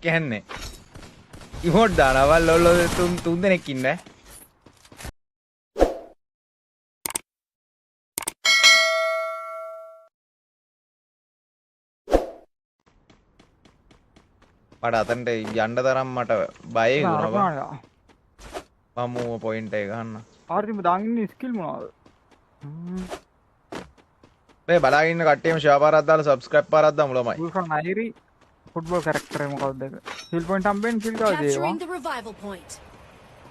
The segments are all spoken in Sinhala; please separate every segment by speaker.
Speaker 1: කියන්නේ. ඉමෝට් දානවා ලොල්ලෝ තුන් දෙනෙක් ඉන්නේ. මට අතන්ට යන්න තරම් මට බයයි වුණා. මම පොයින්ට් එක ගන්න.
Speaker 2: ආර්තිම දාගෙන ඉන්න ස්කිල් මොනවද?
Speaker 1: මේ බලාගෙන ඉන්න කට්ටියම ෂෙයා පාරක් දාලා සබ්ස්ක්‍රයිබ් පාරක් දාමු ළමයි.
Speaker 2: බුල්කන් නයිරි ෆුට්බෝල් කැරක්ටර් එක මොකක්ද ඒක? කිල් පොයින්ට් හම්බෙන් කිල් ගාව දේවා.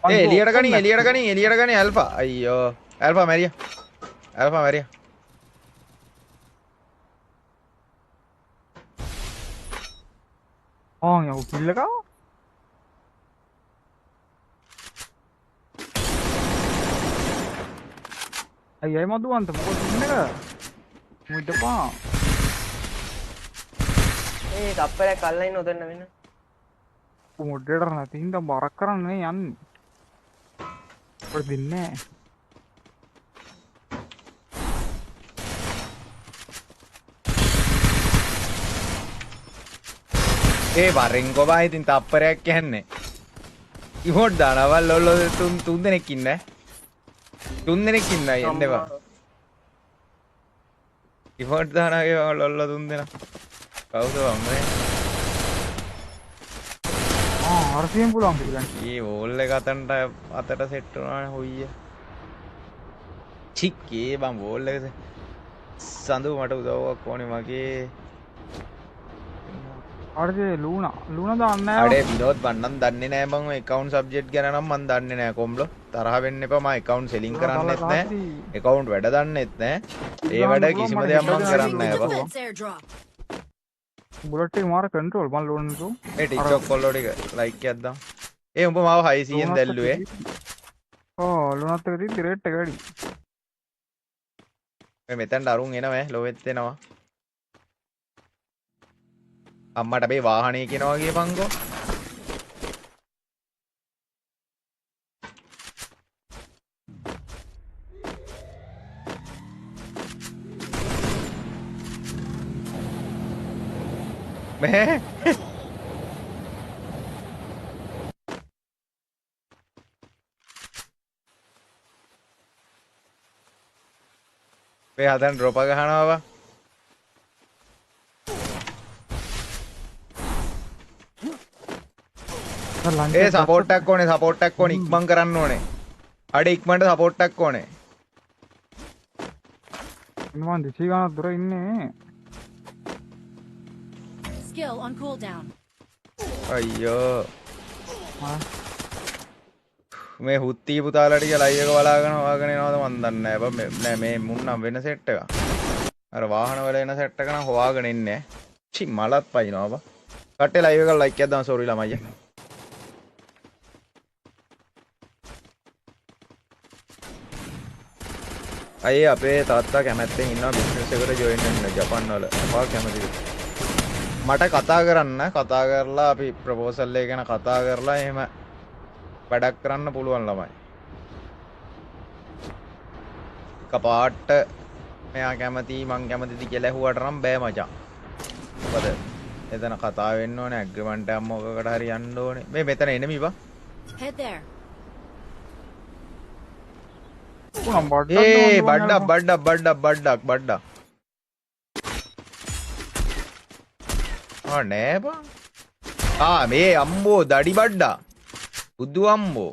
Speaker 1: ඒ එලියට ගනි ඇල්ෆා. අයියෝ. ඇල්ෆා මැරියා.
Speaker 2: ආ යෝ කිල් එක. අයියයි මදුවන්ත මොකද ඉන්න එක? මුඩපා.
Speaker 3: ඒ කප්පරයක් අල්ලලා ඉන්න උදෙන්න වෙන.
Speaker 2: මොඩරේටර් නැති හින්දා බරක් කරන්නේ යන්නේ. ඔය දින්නේ.
Speaker 1: ඒ වරෙන් ගොබා ඉතින් තප්පරයක් කියන්නේ. ඉමෝට් දානවා ලොල්ලෝ තුන් දෙනෙක් ඉන්නේ. තුන් දෙනෙක් ඉන්නයි එන්නවා. ඉමෝට් දානගේ ලොල්ලෝ තුන් දෙනා. කවුද වම්මනේ?
Speaker 2: RCM පුළුවන් කියලා.
Speaker 1: ඊ වෝල් එක අතට සෙට් වුණානේ හොයිය. චික්කේ බම් වෝල් එක සඳු මට උදව්වක් ඕනේ මගේ.
Speaker 2: අරේ ලූනා දාන්න නෑ.
Speaker 1: අඩේ විනෝද් බන්නන් දන්නේ නෑ මම account subject ගැන නම් මම දන්නේ නෑ කොම්බ්ලෝ. තරහ වෙන්න එපා මම account selling කරන්නෙත් නෑ. account වැඩ දන්නෙත් නෑ. ඒ වැඩ කිසිම දෙයක් මම කරන්නේ නෑ බා.
Speaker 2: බුලට් එක මාර කන්ට්‍රෝල් මම ලෝන් නෝ.
Speaker 1: ඒ TikTok කොල්ලෝ ටික ලයික් එකක් දාමු. ඒ උඹ මාව 600ෙන් දැල්ලුවේ.
Speaker 2: ඕ ලුණත් එක තියදී රේට් එක වැඩි.
Speaker 1: මේ මෙතනට අරුන් එනවා ලොවෙත් එනවා. අම්මට මේ වාහනේ කියනවා කියපන්කෝ. මේ මේ හදන් ඩ්‍රොප ගහනවා බා. ඒ සපෝට් එකක් ඕනේ ඉක්මන් කරන්න ඕනේ. අඩේ ඉක්මනට සපෝට් එකක් ඕනේ.
Speaker 2: මම දෙසි ගානක් දුර ඉන්නේ.
Speaker 4: Skill on cooldown.
Speaker 1: අයියෝ. මේ හුත්ති පුතාලා ටික ලයිව් එක බලාගෙන හොයාගෙන යනවද මන් දන්නේ නැහැ. නෑ මේ මුන්නම් වෙන සෙට් එක. අර වාහන වල එන සෙට් එක නම් හොයාගෙන ඉන්නේ. චි මලත් පයින්නවා බා. කට්ටේ ලයිව් එක ලයික් එකක් දාන්න සෝරි ළමයි. අයියේ අපේ තාත්තා කැමැත්තෙන් ඉන්නවා බිස්නස් එකට ජොයින් වෙන්න ජපාන් වල. අපා කැමතිද? මට කතා කරලා අපි ප්‍රොපෝසල් එක ගැන කතා කරලා එහෙම වැඩක් කරන්න පුළුවන් ළමයි. කපාට මෙයා කැමති මං කැමතිද කියලා ඇහුවට නම් බෑ මචං. මොකද එතන කතා වෙන්න ඕනේ ඇග්‍රීමන්ට් එකක් මොකකට හරි යන්න ඕනේ. මේ මෙතන එනෙමි බා.
Speaker 4: Head there.
Speaker 1: ඒ බඩක්. නෑ බා. මේ අම්බෝ දඩි බඩ්ඩා. බුදු අම්බෝ.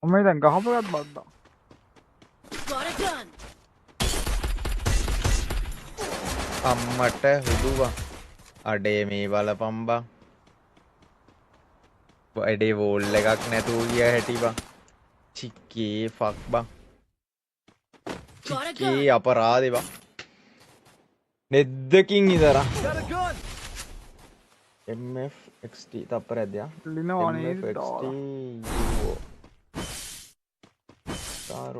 Speaker 2: ඔමේ දැන් ගහපගත් බද්දා.
Speaker 4: Got a gun.
Speaker 1: අම්මට හුදුවා. අඩේ මේ බලපන් බා. වැඩේ වෝල් එකක් නැතුව ගිය හැටි බා. චික්කේ ෆක් බා. චික්කේ අපරාධේ බා. නෙද්දකින් ඉදරා. MF XT තප්පරයක් දියා.
Speaker 2: ලිනවා නේද?
Speaker 1: MF XT Star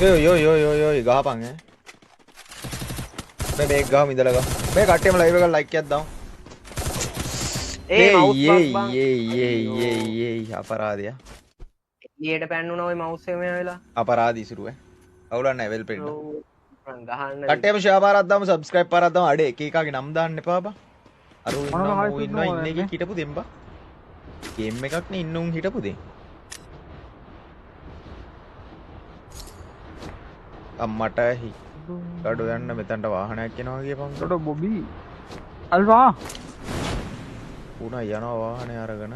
Speaker 1: yo ගහපන් ඈ. මේ මේක ගහමු ඉඳලා ගහ. මේ කට්ටියම ලයිව් එක ලයික් එකක් දාමු.
Speaker 3: ඒ mouse
Speaker 1: ඒ
Speaker 3: box බං.
Speaker 1: අපරාධය
Speaker 3: එළියට පැන්නුනා ওই mouse එක මෙයා වෙලා.
Speaker 1: අපරාධ ඉසුරුව අවුලක් නැහැ වෙල් පෙන්න
Speaker 3: ඔව්. ගහන්න.
Speaker 1: කට්ටියම ෂෙයා පාරක් දාමු සබ්ස්ක්‍රයිබ් පාරක් දාමු අඩේ එක එකගේ නම් දාන්න එපා බා අර උ
Speaker 2: මොනවද
Speaker 1: ඉන්නවා
Speaker 2: හයි
Speaker 1: මූ
Speaker 2: සුද්
Speaker 1: ඉන්නවා
Speaker 2: නෝ
Speaker 1: ඉන්න එකේ
Speaker 2: දැන්නේ?
Speaker 1: හිටපු දෙම්බා ගේම් එකක් නේ ඉන්න උන් හිටපු දෙන් අම්මට ගඩො යන්න මෙතනට වාහනයක් එනවා කියපන්
Speaker 2: ඩොඩ බොබි අල්වා
Speaker 1: උනා යනවා වාහනේ අරගෙන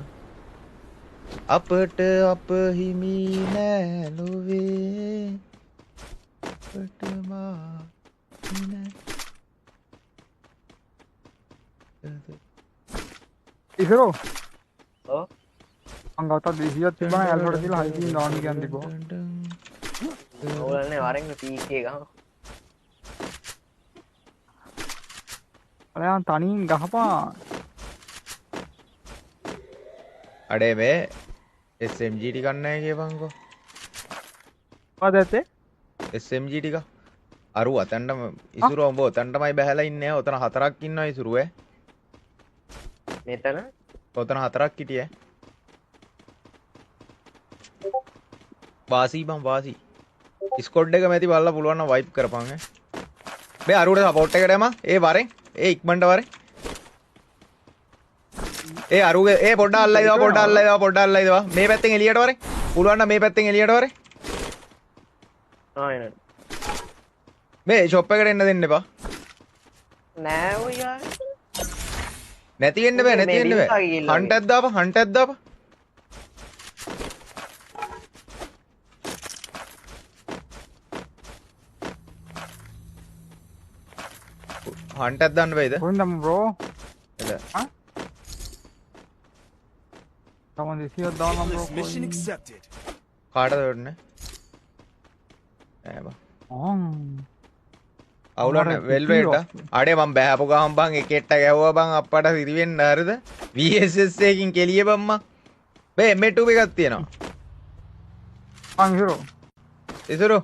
Speaker 1: අපට අප හිමි නෑ ලොවේ අපට මා නෑ
Speaker 2: ඉසරෝ
Speaker 3: ඔව්.
Speaker 2: අංගවත 200ක් තිබ්බම ඇල්ෆට කියලා හයි බීම් දාන්න කියන්නේ තිබ්බා
Speaker 3: ඕලන්නේ වරෙන් PK ගහනවා.
Speaker 2: අලයන් තනියෙන් ගහපා
Speaker 1: අඩේ මේ SMG ටිකක් නැහැ කියපන්කෝ
Speaker 2: මොකද ඇත්තේ
Speaker 1: SMG ටික අරු අතන්ටම ඉසුරු උඹ ඔතන්ටමයි බහැලා ඉන්නේ ඔතන හතරක් ඉන්නවා ඉසුරු
Speaker 3: මෙතන
Speaker 1: ඔතන හතරක් හිටියේ වාසි බං වාසි ස්කොඩ් එක මැති බලලා පුළුවන් නම් වයිප් කරපන් මේ අරුවට සපෝට් එකට එම ඒ වරෙන් ඒ ඉක්මනට වරෙන් ඒ අරුගේ ඒ පොඩ්ඩක් අල්ලයි දාව පොඩ්ඩක් අල්ලයි දාව පොඩ්ඩක් අල්ලයි දාව මේ පැත්තෙන් එළියට වරෙන් පුළුවන් නම් මේ පැත්තෙන් එළියට වරෙන්
Speaker 3: ආයෙත්
Speaker 1: මේ ෂොප් එකට එන්න දෙන්න එපා
Speaker 3: නෑ ඔය යාර.
Speaker 1: නැති වෙන්න බෑ නැති වෙන්න බෑ හන්ටක් දාපන් හන්ටක් දාපන් හන්ටක් දාන්න බෑද
Speaker 2: කොහෙන්ද බ්‍රෝ
Speaker 1: එද
Speaker 2: තමන් 200ක් දාන්න බ්‍රෝ
Speaker 5: Mission accepted.
Speaker 1: කාටද වෙන්නේ නෑ බා
Speaker 2: ආන්
Speaker 1: අවුලන්න වෙල්වේට අඩේ මම බෑපු ගහම් බං එකෙට්ට ගැව්වා බං අප්පට සිරි වෙන්න හරිද VSS එකකින් කෙලිය බම්මා බේ M2 එකක් තියෙනවා
Speaker 2: ඉසරෝ
Speaker 1: ඉසුරු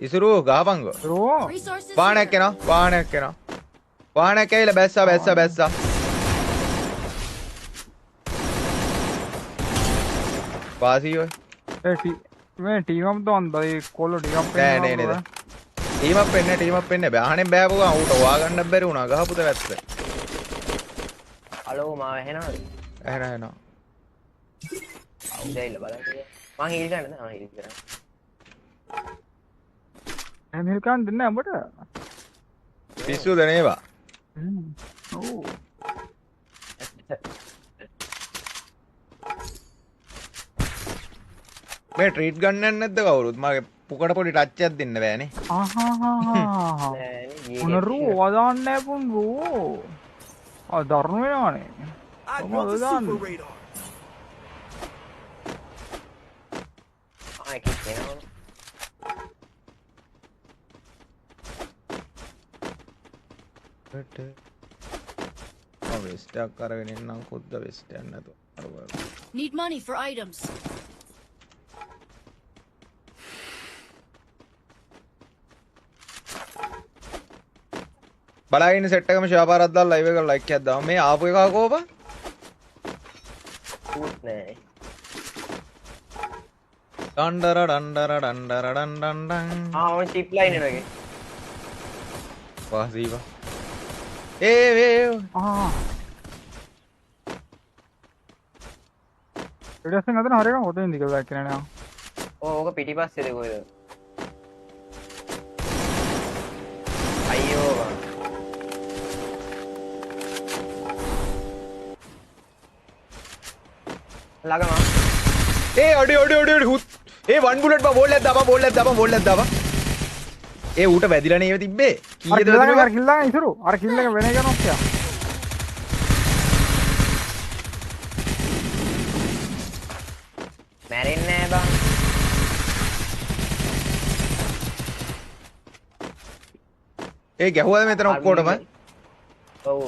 Speaker 1: ඉසුරු ගහපන්කෝ
Speaker 2: බ්‍රෝ
Speaker 4: Resources
Speaker 1: වාහනයක්
Speaker 4: here.
Speaker 1: එනවා වාහනයක් එනවා වාහනයක් ඇවිල්ලා බැස්සා වාසී ඔය
Speaker 2: මේ ටීම් අප් දාන්න ඒ කොල්ල ටිකක්
Speaker 1: නෑ නෑ නේද ටීමක් වෙන්න බෑහනේ බෑපු ගමන් ඌට හොයාගන්න බැරි වුණා ගහපුත වැස්ස
Speaker 3: හලෝ මාව ඇහෙනවද?
Speaker 1: එහෙනම්
Speaker 3: අවුදයිල බලන්න. මං හීල් ගන්නද? ආ හීල් කරා.
Speaker 2: ඇමිල්කන් දෙන්න අපට
Speaker 1: පිස්සුද නේවා
Speaker 2: ඔව්
Speaker 1: මේ ට්‍රීට් ගන්න යන්නේ නැද්ද කවුරුත් මගේ පුකට පොඩි ටච් එකක් දෙන්න බෑනේ
Speaker 2: ආහාහාහා උනරු වදාන්න නැපුන් රෝ දරුණු වෙනවානේ
Speaker 5: I
Speaker 2: Come
Speaker 5: want
Speaker 2: on,
Speaker 5: the
Speaker 2: done.
Speaker 5: super radar.
Speaker 3: ආ එකක් එනවා.
Speaker 1: වෙස්ට් එකක් අරගෙන එන්නම් කොද්ද වෙස්ට් එකක් නැතුව අර
Speaker 4: Need money for items.
Speaker 1: බලාගෙන සෙට් එකම ෂෙයා පාරක් දාලා ලයිව් එකට ලයික් එකක් දාමු මේ ආපු එක කෝප
Speaker 3: ඌත් නෑ.
Speaker 1: ඩන්ඩර ඩන්ඩර ඩන්ඩර ඩන්ඩන්
Speaker 3: ආ ඔය චිප් ලයින් එකේ.
Speaker 1: වාසීවා ඒ
Speaker 2: ඉඩසෙන් අතන හරියම හොතෙන් දිග බෑක් කරනවා
Speaker 3: ඕක පිටිපස්සේද කොයිද? අයියෝ බං. ළඟම
Speaker 1: ඒ අඩේ හුත් ඒ වන් බුලට් බා බෝල් එකක් දාපන් ඒ ඌට වැදිලා නේව තිබ්බේ කීයද වැදුනේ
Speaker 2: අර කිල්ලගෙන ඉතුරු අර කිල්ල එක වෙන එක නොක්කියා
Speaker 3: මැරෙන්නේ නෑ බං.
Speaker 1: ඒ ගැහුවද මෙතන ඔක්කොටම
Speaker 3: ඔව්.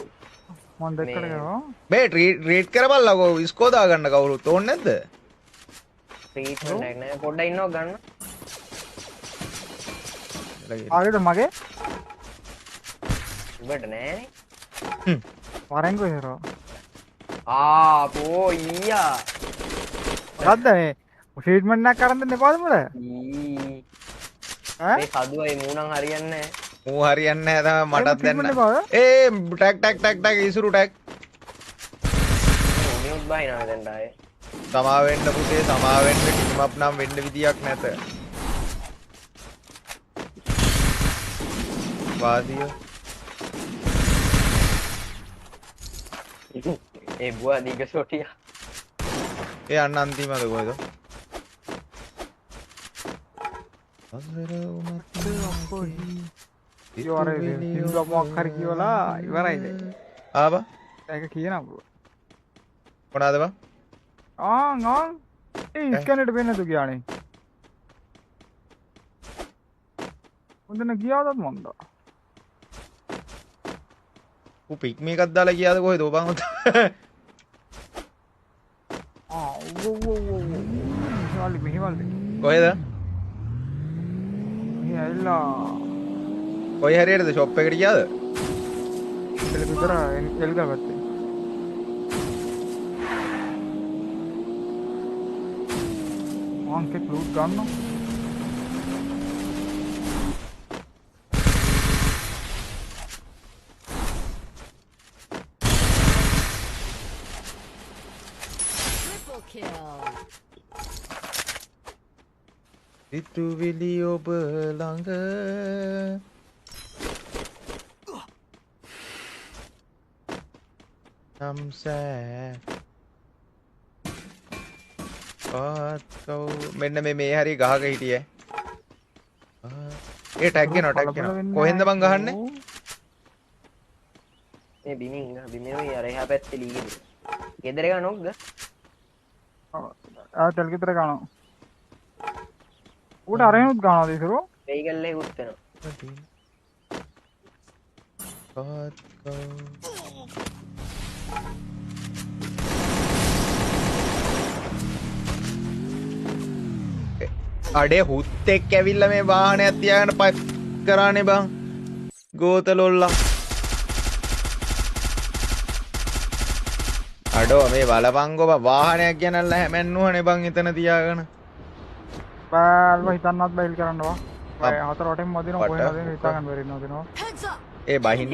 Speaker 2: මම දෙකට කරනවා
Speaker 1: මේ රීඩ් කරපල්ලකෝ ඉස්කෝ දාගන්න කවුරුත් ඕනේ නැද්ද
Speaker 3: ට්‍රීට්මන්ට් එකක් නෑ. පොඩ්ඩක් ඉන්නව ගන්න.
Speaker 2: ආගෙද මගේ
Speaker 3: උඹට නෑනේ.
Speaker 2: වරෙන්කෝ ඉරෝ.
Speaker 3: පෝ ඊයා.
Speaker 2: මොකද්ද මේ? ට්‍රීට්මන්ට් එකක් කරන් දෙන්න එපාද මුල? ඈ?
Speaker 3: මේ කදුවයි මූණන් හරියන්නේ
Speaker 1: මූ හරියන්නේ නැහැ තමයි මටත්
Speaker 2: treatment
Speaker 1: දෙන්න.
Speaker 2: එපාද?
Speaker 1: ටැක් ඉසුරු ටැක්.
Speaker 3: නැහැ. මියුට් බයිනවා දැන් ඩායේ.
Speaker 1: සමා වෙන්න පුතේ සමා වෙන්න කිසිමක් නම් වෙන්න විදියක් නැත. වාසිය.
Speaker 3: ඒ බුවා දීක ෂොටියා.
Speaker 1: ඒ අන්න අන්තිමද කොහෙද?
Speaker 2: ඉවර ඉතින් මොකක් හරි කියවලා ඉවරයිද?
Speaker 1: ආවා
Speaker 2: ඒක කියනවා බ්‍රෝ.
Speaker 1: මොනවාද බං?
Speaker 2: ඒ ස්කැනරේට වෙන්නේ නැතු ගියානේ. හොඳන ගියාද මන්ද?
Speaker 1: ඌ පික් මේකක් දාලා ගියාද කොහෙද ඔබ බං?
Speaker 2: මෙහිවල්ද?
Speaker 1: කොහෙද?
Speaker 2: මෙහි ඇවිල්ලා
Speaker 1: කොයි හරියටද ෂොප් එකට ගියාද?
Speaker 2: එළ විතර එල් ගාගත්තේ. ආන්කේ ලූට් ගන්නවා.
Speaker 4: Triple kill.
Speaker 1: සිතුවිලි ඔබ ළඟ සම්සෑ මෙන්න මේ හරි ගහක හිටියේ. ඒ ටැග් එනවා ටැග් එනවා. කොහෙන්ද බං ගහන්නේ?
Speaker 3: මේ බිමින් බිමේ අර එහා පැත්තේ ලීගිද. ගෙදර එක නොක්ද?
Speaker 2: තෙල් ගෙදර ගන්නවා. ඌට අරෙනුත් ගන්නවා දේසරෝ.
Speaker 3: වෙයිකල් එක උත් වෙනවා.
Speaker 1: අඩේ හුත්තෙක් ඇවිල්ලා මේ වාහනයක් තියාගෙන පයිප් කරානේ බං. ගෝතලොල්ලා. අඩෝ මේ බලපංගෝ බං වාහනයක් ගෙනල්ලා හැමෙන්නුවනේ බං එතන තියාගෙන.
Speaker 2: බෑල්ව හිතන්නත් බයිල් කරන්නවා. හතර වටෙන් මදිනවා කොහෙන්ද හිතා ගන්න බැරි නෝදිනවා.
Speaker 4: Heads up.
Speaker 1: ඒ බහින්න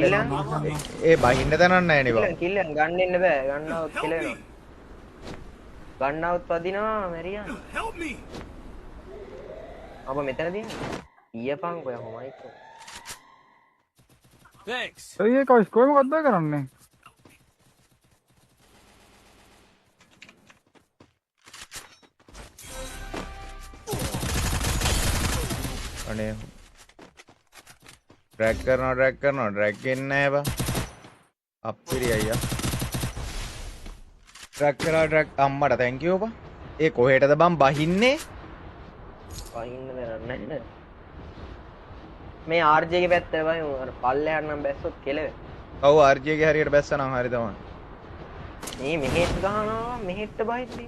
Speaker 1: ඒ බහින්න තැනක් නැහැ නේ බං.
Speaker 3: කිල්ලන් ගන්න ඉන්න බෑ. ගන්නවොත් කෙලෙනවා. ගන්නවොත් වදිනවා මැරියන්. අප මෙතන තියෙන්නේ. ඊයපන් කොහොමයි මයික්.
Speaker 5: Thanks.
Speaker 2: ඒ කවස් කොහෙම මොකද්ද කරන්නේ?
Speaker 1: අනේ ඩ්‍රැග් කරනවා ඩ්‍රැග් එන්නේ නැහැ බං. අප්පිරි අයියා. ඩ්‍රැග් කරා ඩ්‍රැග් අම්මට thank you බං. ඒ කොහෙටද බං බහින්නේ?
Speaker 3: වහින්න දෙන්නේ නැහැ. මේ RJ ගේ පැත්ත වයි අර පල්ලෙහාට නම් බැස්සොත් කෙලෙ.
Speaker 1: ඔව් RJ ගේ හරියට බැස්සනම් හරි තමයි.
Speaker 3: මේ මෙහෙත් ගහනවා මෙහෙට බහිද්දි.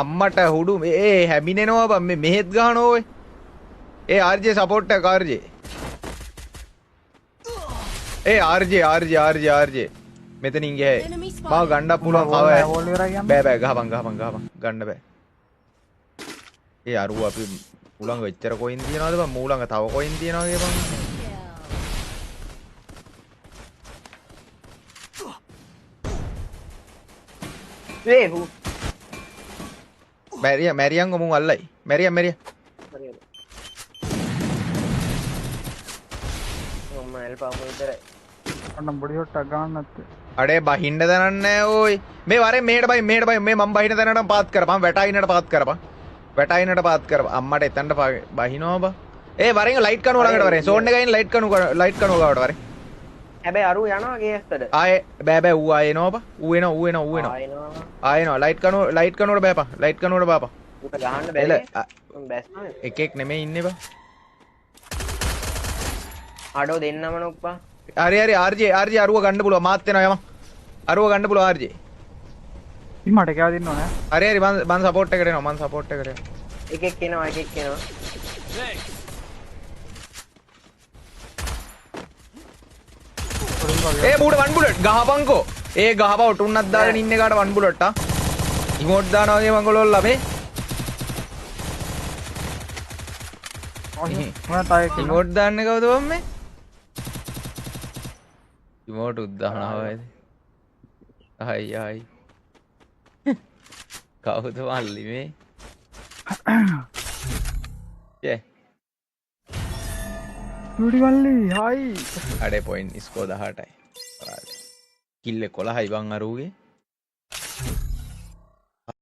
Speaker 1: අම්මට හුඩු ඒ හැමිනෙනවා බං මේ මෙහෙත් ගහනවා ඔය. ඒ RJ සපෝට් එක RJ. ඒ RJ මෙතනින් ගියේ.
Speaker 4: Enemy
Speaker 1: මාව
Speaker 4: spotted.
Speaker 1: ගන්න පුළුවන් කව
Speaker 2: ඕල් ඉවරයි යන්න.
Speaker 1: බෑ ගහපන් ගන්න බෑ. ඒ අරුව අපි මූලංග එච්චර කොයින් තියනවද බං? මූලංග තව කොයින් තියනවද බං?
Speaker 3: වේ හු.
Speaker 1: මැරියන් ගමුන් අල්ලයි. මැරියන්.
Speaker 3: මම එල්පාපු විතරයි.
Speaker 2: අන්න බොඩි හොට්ටක් ගන්න නැත්තේ.
Speaker 1: අඩේ බහින්න දනන්නේ නැහැ ඕයි. මේ වරේ මෙහෙට බයි මේ මම බහින තැනට පාත් කරපන්. වැටයිනට පාත් කරපන්. අම්මට එතනට බහිනවා බා. ඒ වරෙන් ලයිට් කනුව ළඟට වරේ. සෝන් එකකින් ලයිට් කනුව ගාවට වරේ.
Speaker 3: හැබැයි අරු යනවා ගේස්තර.
Speaker 1: ආයේ බෑ ඌ ආයේ එනවා බා. ඌ එනවා. ආයෙනවා ලයිට් කනුවට බෑපන්. ලයිට් කනුවට බාපන්.
Speaker 3: උට ගහන්න බැහැ. මම බැස්නා.
Speaker 1: එකෙක් නෙමෙයි ඉන්නේ බා.
Speaker 3: අඩෝ දෙන්නම නොක්පා.
Speaker 1: හරි RJ අරුව ගන්න පුළුවන්. මාත් වෙනවා යම. අරුව ගන්න පුළුවන් RJ.
Speaker 2: ඉම්මට කෑව දෙන්න ඕනේ.
Speaker 1: හරි මං සපෝට් එකට එනවා.
Speaker 3: එකෙක් එනවා.
Speaker 5: Thanks.
Speaker 1: ඒ මූට 1 බුලට් ගහපන්කෝ. ඒ ගහපව උටුන්නක් දාගෙන ඉන්න එකට වන් බුලට් ආ. ඉමෝට් දානවා වගේ මංගලවල ළමේ.
Speaker 2: මොන තායේ කිව්වා
Speaker 1: ඉමෝට් දාන්නේ කවුද බම්මේ? ඉමෝට් උද්දානවා වේද? අයි අයි. කවුද මල්ලි මේ? යේ.
Speaker 2: චූටි මල්ලි හයි
Speaker 1: අඩේ පොයින්ට් ස්කෝර් 18යි. කිල්ල 11යි බං අරූගේ.